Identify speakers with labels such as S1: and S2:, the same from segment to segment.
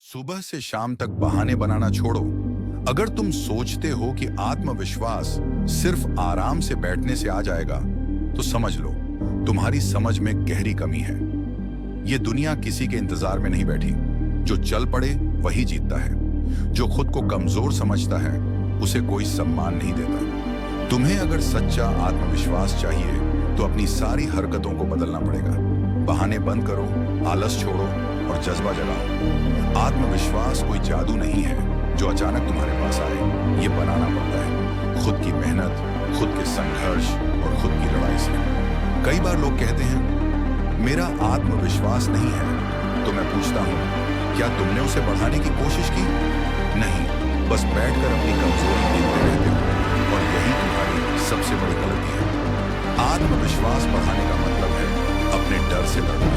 S1: सुबह से शाम तक बहाने बनाना छोड़ो। अगर तुम सोचते हो कि आत्मविश्वास सिर्फ आराम से बैठने से आ जाएगा, तो समझ लो तुम्हारी समझ में गहरी कमी है। ये दुनिया किसी के इंतजार में नहीं बैठी। जो चल पड़े वही जीतता है। जो खुद को कमजोर समझता है उसे कोई सम्मान नहीं देता। तुम्हें अगर सच्चा आत्मविश्वास चाहिए तो अपनी सारी हरकतों को बदलना पड़ेगा। बहाने बंद करो, आलस छोड़ो और जज्बा जगाओ। आत्मविश्वास कोई जादू नहीं है जो अचानक तुम्हारे पास आए। ये बनाना पड़ता है खुद की मेहनत, खुद के संघर्ष और खुद की लड़ाई से। कई बार लोग कहते हैं मेरा आत्मविश्वास नहीं है, तो मैं पूछता हूँ क्या तुमने उसे बढ़ाने की कोशिश की? नहीं, बस बैठकर अपनी कमजोरी देखते रहते हो और यही तुम्हारी सबसे बड़ी गलती है। आत्मविश्वास बढ़ाने का मतलब है अपने डर से लड़ना,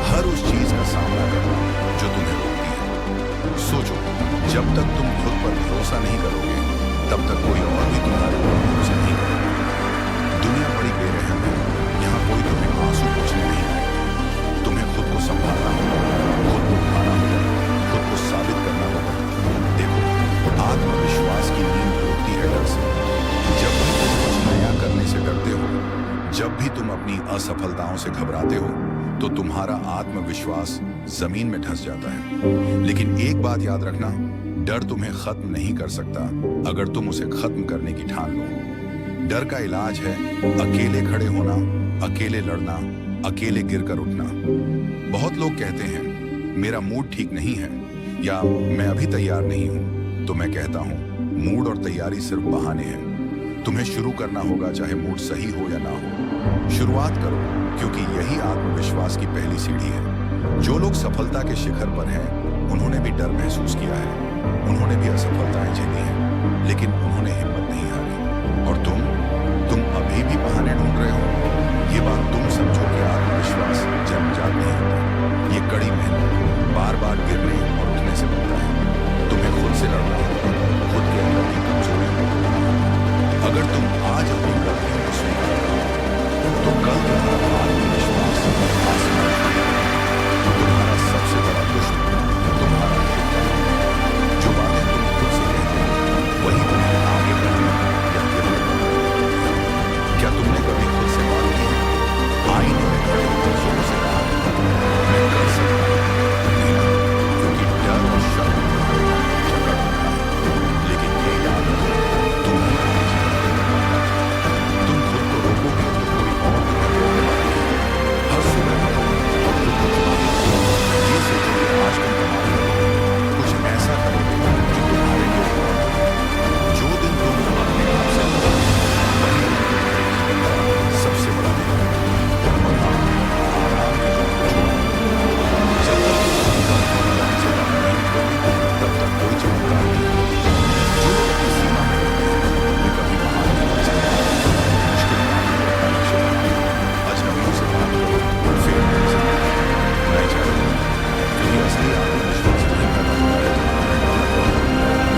S1: हर उस चीज का सामना करना जो तुम्हें रोकती है। सोचो, जब तक तुम खुद पर भरोसा नहीं करोगे तब तक कोई और भी तुम्हारे ऊपर भरोसा नहीं करेगा। दुनिया बड़ी बेरहम है, यहाँ कोई तुम्हें आंसू पोंछने नहीं आएगा। तुम्हें खुद को संभालना होगा, खुद को उठाना होगा, खुद को साबित करना होगा। देखो, आत्मविश्वास की नींव टूटती है डर से। जब भी तुम कुछ नया करने से डरते हो, जब भी तुम अपनी असफलताओं से घबराते हो, तो तुम्हारा आत्मविश्वास जमीन में धंस जाता है। लेकिन एक बात याद रखना, डर तुम्हें खत्म नहीं कर सकता अगर तुम उसे खत्म करने की ठान लो। डर का इलाज है अकेले खड़े होना, अकेले लड़ना, अकेले गिरकर उठना। बहुत लोग कहते हैं मेरा मूड ठीक नहीं है या मैं अभी तैयार नहीं हूं। तो मैं कहता हूं मूड और तैयारी सिर्फ बहाने हैं। तुम्हें शुरू करना होगा, चाहे मूड सही हो या ना हो। शुरुआत करो, क्योंकि यही आत्मविश्वास की पहली सीढ़ी है। जो लोग सफलता के शिखर पर हैं, उन्होंने भी डर महसूस किया है, उन्होंने भी असफलताएं झेली हैं, लेकिन उन्होंने हिम्मत नहीं हारी। और तुम अभी भी बहाने ढूंढ रहे हो। ये बात तुम समझो कि आत्मविश्वास जन्मजात नहीं होता। ये कड़ी मेहनत, बार बार गिरने और उठने से बनता है। तुम्हें खुद से लड़ना होगा, खुद के अंदर की कमजोरियों को तोड़ना होगा। अगर तुम आज अपनी गलतियों को स्वीकार करो, तो कल तुम्हारा आत्मविश्वास आसमान छूएगा। तुम्हारा सबसे बड़ा दुश्मन तुम्हारा खुद का है। जो बातें तुम खुद से कहते हो वही तुम्हें आगे बढ़ने या गिरने का मौका देती है। क्या तुमने कभी खुद से बात की है? आईने में खड़े होकर जोरों से कहा मैं कर सकता हूं? नहीं, क्योंकि डर और शक तुम्हारे मन को जकड़ रखा है। लेकिन ये याद रखो, तुम ही अपने जीवन को बनाना। तुम खुद को रोकोगे तो कोई और तुम्हें रोकने वाला नहीं है। हर सुबह उठो और खुद को चुनौती दो। ये सोचो कि आज तुम कमाल करोगे, कुछ ऐसा करोगे जो तुम्हारे लिए गौरव हो। जो दिन तुम अपने आप से लड़ोगे, वही दिन तुम्हारे जीवन का सबसे बड़ा दिन है। और हाँ, आराम की जगह छोड़ो। जब तक तुम अपनी कमजोरी से बाहर नहीं निकलोगे, तब तक कोई चमत्कार नहीं होगा। जो लोग अपनी सीमा में रहते हैं, वे कभी महान नहीं बन सकते। मुश्किल काम को अपना लक्ष्य बनाओ, अजनबियों से बात करो, फिर अपने से बात करो। मैं चाहता हूं, क्योंकि असली आत्मविश्वास नहीं पैदा होता है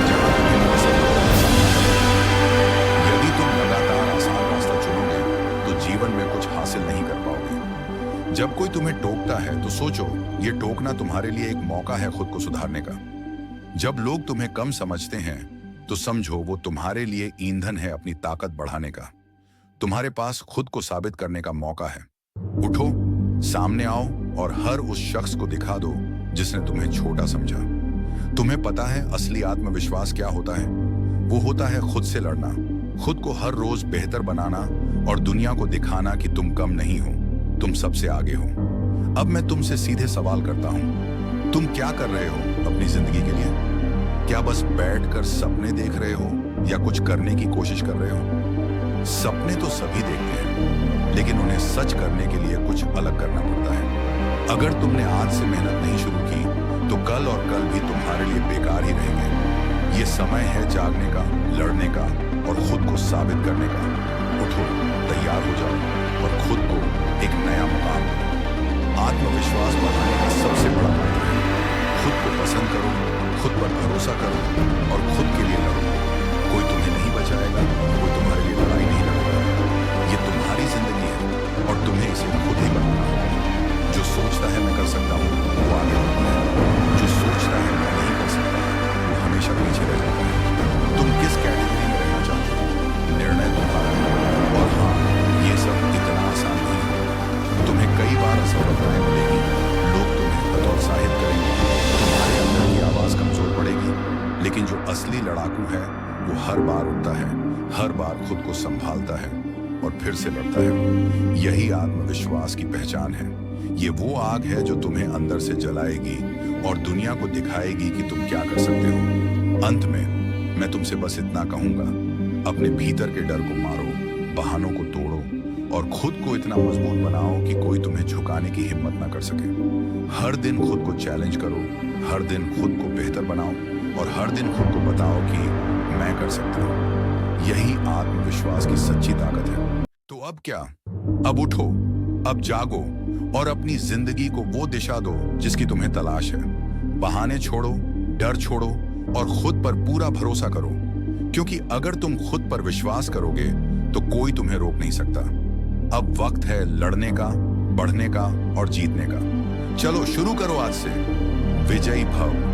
S1: जहां तुम्हें असफलता का सामना करना पड़े। यदि तुम लगातार आसान रास्ता चुनोगे तो जीवन में कुछ हासिल नहीं कर पाओगे। जब कोई तुम्हें टोकता है तो सोचो, ये टोकना तुम्हारे लिए एक मौका है खुद को सुधारने का। जब लोग तुम्हें कम समझते हैं तो समझो वो तुम्हारे लिए ईंधन है अपनी ताकत बढ़ाने का। तुम्हारे पास खुद को साबित करने का मौका है। उठो, सामने आओ और हर उस शख्स को दिखा दो जिसने तुम्हें छोटा समझा। तुम्हें पता है असली आत्मविश्वास क्या होता है? वो होता है खुद से लड़ना, खुद को हर रोज बेहतर बनाना और दुनिया को दिखाना कि तुम कम नहीं हो, तुम सबसे आगे हो। अब मैं तुमसे सीधे सवाल करता हूं, तुम क्या कर रहे हो अपनी जिंदगी के लिए? क्या बस बैठकर सपने देख रहे हो या कुछ करने की कोशिश कर रहे हो? सपने तो सभी देखते हैं, लेकिन उन्हें सच करने के लिए कुछ अलग करना पड़ता है। अगर तुमने आज से मेहनत नहीं शुरू की तो कल और कल भी तुम्हारे लिए बेकार ही रहेंगे। ये समय है जागने का, लड़ने का और खुद को साबित करने का। उठो, तैयार हो जाओ और खुद को एक नया मुकाम दो। आत्मविश्वास बढ़ाने का सबसे बड़ा मंत्र है खुद को पसंद करो, खुद पर भरोसा करो और खुद के लिए लड़ो। कोई तुम्हें नहीं बचाएगा, कोई तुम्हारे लिए लड़ाई नहीं लड़ेगा। ये तुम्हारी जिंदगी है और तुम्हें इसे खुद ही बनाना होगा। जो सोचता है मैं कर सकता हूँ, वो आगे बढ़ता है। जो सोचता है मैं नहीं लेकिन जो असली लड़ाकू है वो हर बार उठता है, हर बार खुद को संभालता है और फिर से लड़ता है। यही आत्मविश्वास की पहचान है। ये वो आग है जो तुम्हें अंदर से जलाएगी और दुनिया को दिखाएगी कि तुम क्या कर सकते हो। अंत में मैं तुमसे बस इतना कहूंगा, अपने भीतर के डर को मारो, बहानों को तोड़ो और खुद को इतना मजबूत बनाओ कि कोई तुम्हें झुकाने की हिम्मत ना कर सके। हर दिन खुद को चैलेंज करो, हर दिन खुद को बेहतर बनाओ और हर दिन खुद को बताओ कि मैं कर सकता हूँ। यही आत्मविश्वास की सच्ची ताकत है। तो अब क्या? अब उठो, अब जागो और अपनी जिंदगी को वो दिशा दो जिसकी तुम्हें तलाश है। बहाने छोड़ो, डर छोड़ो और खुद पर पूरा भरोसा करो, क्योंकि अगर तुम खुद पर विश्वास करोगे तो कोई तुम्हें रोक नहीं सकता। अब वक्त है लड़ने का, बढ़ने का और जीतने का। चलो शुरू करो आज से। विजयी भव।